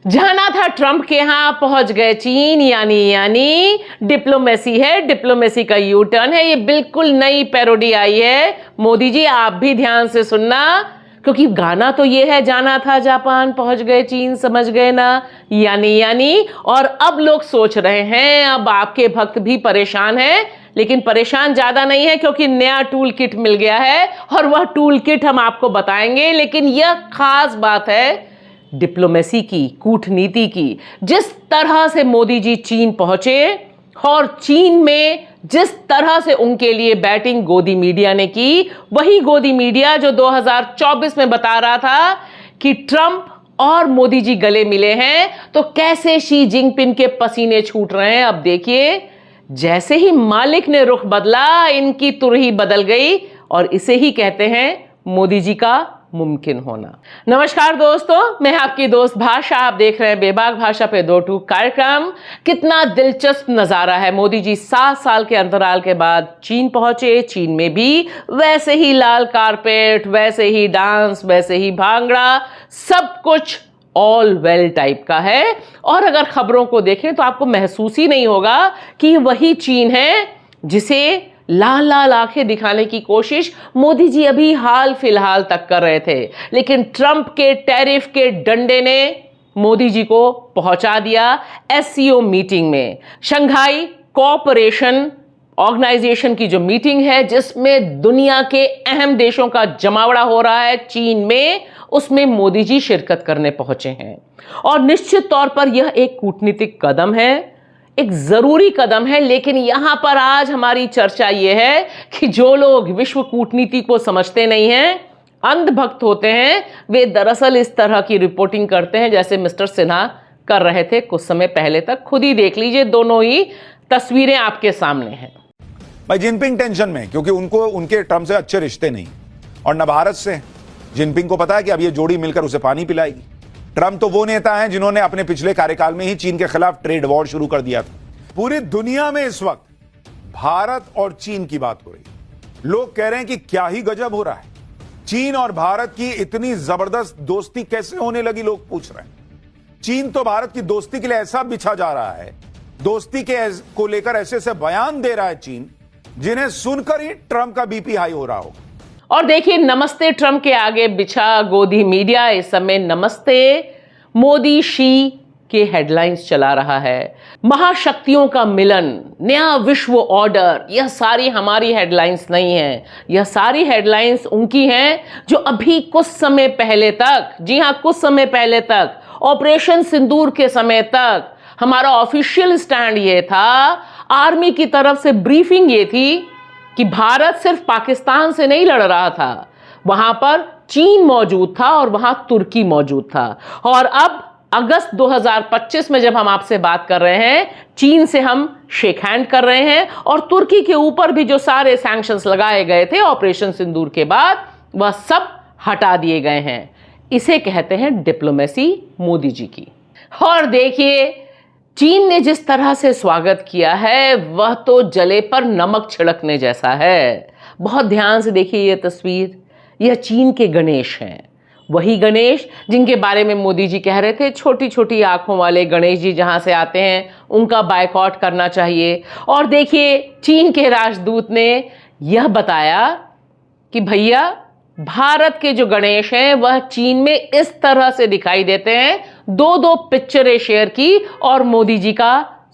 जाना था ट्रंप के यहां, पहुंच गए चीन। यानी डिप्लोमेसी है, डिप्लोमेसी का यू टर्न है। ये बिल्कुल नई पैरोडी आई है। मोदी जी आप भी ध्यान से सुनना, क्योंकि गाना तो ये है, जाना था जापान पहुंच गए चीन, समझ गए ना। यानी और अब लोग सोच रहे हैं, अब आपके भक्त भी परेशान हैं, लेकिन परेशान ज्यादा नहीं है, क्योंकि नया टूल किट मिल गया है और वह टूल किट हम आपको बताएंगे। लेकिन यह खास बात है डिप्लोमेसी की, कूटनीति की। जिस तरह से मोदी जी चीन पहुंचे और चीन में जिस तरह से उनके लिए बैटिंग गोदी मीडिया ने की, वही गोदी मीडिया जो 2024 में बता रहा था कि ट्रंप और मोदी जी गले मिले हैं, तो कैसे शी जिनपिंग के पसीने छूट रहे हैं। अब देखिए, जैसे ही मालिक ने रुख बदला, इनकी तुरही बदल गई, और इसे ही कहते हैं मोदी जी का मुमकिन होना। नमस्कार दोस्तों, मैं आपकी दोस्त भाषा, आप देख रहे हैं बेबाक भाषा पे 2 टूक कार्यक्रम। कितना दिलचस्प नजारा है। मोदी जी 7 साल के अंतराल के बाद चीन पहुंचे। चीन में भी वैसे ही लाल कारपेट, वैसे ही डांस, वैसे ही भांगड़ा, सब कुछ ऑल वेल टाइप का है। और अगर खबरों को देखें तो आपको महसूस ही नहीं होगा कि वही चीन है जिसे लाल लाल आंखें दिखाने की कोशिश मोदी जी अभी हाल फिलहाल तक कर रहे थे। लेकिन ट्रंप के टैरिफ के डंडे ने मोदी जी को पहुंचा दिया एससीओ मीटिंग में। शंघाई कोऑपरेशन ऑर्गेनाइजेशन की जो मीटिंग है, जिसमें दुनिया के अहम देशों का जमावड़ा हो रहा है चीन में, उसमें मोदी जी शिरकत करने पहुंचे हैं। और निश्चित तौर पर यह एक कूटनीतिक कदम है, एक जरूरी कदम है। लेकिन यहां पर आज हमारी चर्चा यह है कि जो लोग विश्व कूटनीति को समझते नहीं हैं, अंधभक्त होते हैं, वे दरअसल इस तरह की रिपोर्टिंग करते हैं जैसे मिस्टर सिन्हा कर रहे थे कुछ समय पहले तक। खुद ही देख लीजिए, दोनों ही तस्वीरें आपके सामने हैं। भाई जिनपिंग टेंशन में, क्योंकि उनको उनके ट्रंप से अच्छे रिश्ते नहीं, और न भारत से। जिनपिंग को पता है कि अब ये जोड़ी मिलकर उसे पानी पिलाएगी। ट्रंप तो वो नेता हैं जिन्होंने अपने पिछले कार्यकाल में ही चीन के खिलाफ ट्रेड वॉर शुरू कर दिया था। पूरी दुनिया में इस वक्त भारत और चीन की बात हो रही। लोग कह रहे हैं कि क्या ही गजब हो रहा है, चीन और भारत की इतनी जबरदस्त दोस्ती कैसे होने लगी, लोग पूछ रहे हैं। चीन तो भारत की दोस्ती के लिए ऐसा बिछा जा रहा है, दोस्ती के को लेकर ऐसे ऐसे बयान दे रहा है चीन, जिन्हें सुनकर ही ट्रंप का बीपी हाई हो रहा होगा। और देखिए, नमस्ते ट्रंप के आगे बिछा गोदी मीडिया इस समय नमस्ते मोदी शी के हेडलाइंस चला रहा है। महाशक्तियों का मिलन, नया विश्व ऑर्डर, यह सारी हमारी हेडलाइंस नहीं है। यह सारी हेडलाइंस उनकी हैं जो अभी कुछ समय पहले तक, जी हां कुछ समय पहले तक, ऑपरेशन सिंदूर के समय तक हमारा ऑफिशियल स्टैंड ये था, आर्मी की तरफ से ब्रीफिंग ये थी कि भारत सिर्फ पाकिस्तान से नहीं लड़ रहा था, वहां पर चीन मौजूद था और वहां तुर्की मौजूद था। और अब अगस्त 2025 में जब हम आपसे बात कर रहे हैं, चीन से हम शेक हैंड कर रहे हैं, और तुर्की के ऊपर भी जो सारे सैंक्शंस लगाए गए थे ऑपरेशन सिंदूर के बाद, वह सब हटा दिए गए हैं। इसे कहते हैं डिप्लोमेसी मोदी जी की। और देखिए, चीन ने जिस तरह से स्वागत किया है, वह तो जले पर नमक छिड़कने जैसा है। बहुत ध्यान से देखिए यह तस्वीर, यह चीन के गणेश हैं। वही गणेश जिनके बारे में मोदी जी कह रहे थे, छोटी छोटी आंखों वाले गणेश जी जहां से आते हैं उनका बायकॉट करना चाहिए। और देखिए, चीन के राजदूत ने यह बताया कि भैया, भारत के जो गणेश हैं वह चीन में इस तरह से दिखाई देते हैं। 2 पिक्चरें शेयर की और मोदी जी का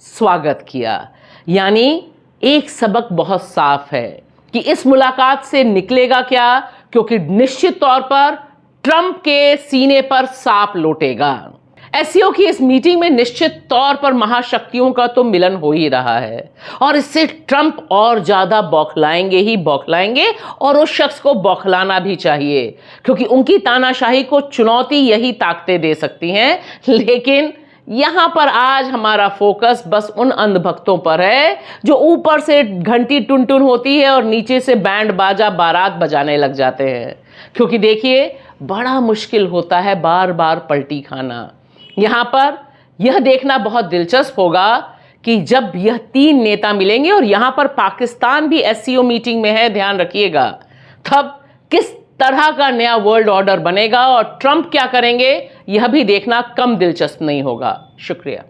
स्वागत किया। यानी एक सबक बहुत साफ है कि इस मुलाकात से निकलेगा क्या, क्योंकि निश्चित तौर पर ट्रंप के सीने पर सांप लौटेगा। एससीओ की इस मीटिंग में निश्चित तौर पर महाशक्तियों का तो मिलन हो ही रहा है, और इससे ट्रंप और ज्यादा बौखलाएंगे ही बौखलाएंगे, और उस शख्स को बौखलाना भी चाहिए, क्योंकि उनकी तानाशाही को चुनौती यही ताकतें दे सकती हैं। लेकिन यहां पर आज हमारा फोकस बस उन अंधभक्तों पर है जो ऊपर से घंटी टुन होती है और नीचे से बैंड बाजा बारात बजाने लग जाते हैं। क्योंकि देखिए, बड़ा मुश्किल होता है बार बार पलटी खाना। यहां पर यह देखना बहुत दिलचस्प होगा कि जब यह 3 नेता मिलेंगे, और यहां पर पाकिस्तान भी एससीओ मीटिंग में है, ध्यान रखिएगा, तब किस तरह का नया वर्ल्ड ऑर्डर बनेगा और ट्रंप क्या करेंगे यह भी देखना कम दिलचस्प नहीं होगा। शुक्रिया।